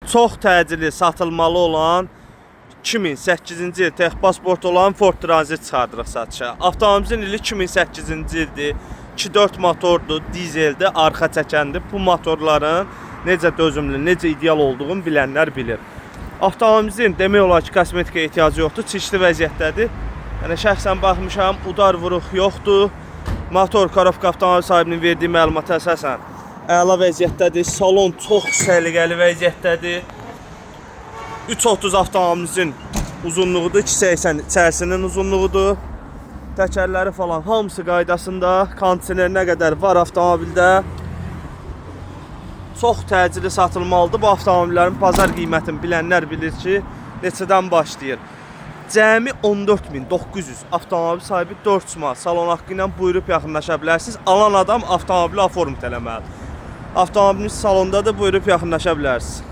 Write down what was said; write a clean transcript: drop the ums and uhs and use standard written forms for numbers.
çox təcili satılmalı olan 2008-ci il texpasport olan Ford Transit çıxardırıq satışa. Avtomobilin ili 2008-ci ildir. 2.4 motordur, dizeldir, arxa çəkəndir. Bu motorların necə dözümlü, necə ideal olduğunu bilənlər bilir. Avtomobilin demək olar ki, kosmetikaya ehtiyacı yoxdur, çirkli vəziyyətdədir. Yəni şəxsən baxmışam, udar vuruq yoxdur. Motor korobka avtomobil sahibinin verdiyi məlumata əsasən əla vəziyyətdədir. Salon çox səliqəli vəziyyətdədir. 3.30 avtomobilimizin uzunluğudur, 2.80 içərisinin uzunluğudur. Təkərləri falan hamısı qaydasında. Kondisioner nə qədər var avtomobildə. Çox təcili satılmalıdır. Bu avtomobillərin bazar qiymətini bilənlər bilir ki, neçədən başlayır. Cəmi 14.900 avtomobil sahibi 4 manat salon haqqı ilə buyurub yaxınlaşa bilərsiniz. Alan adam avtomobili aformit eləməlidir. Avtomobilimiz salondadır, buyurub yaxınlaşa bilərsiniz.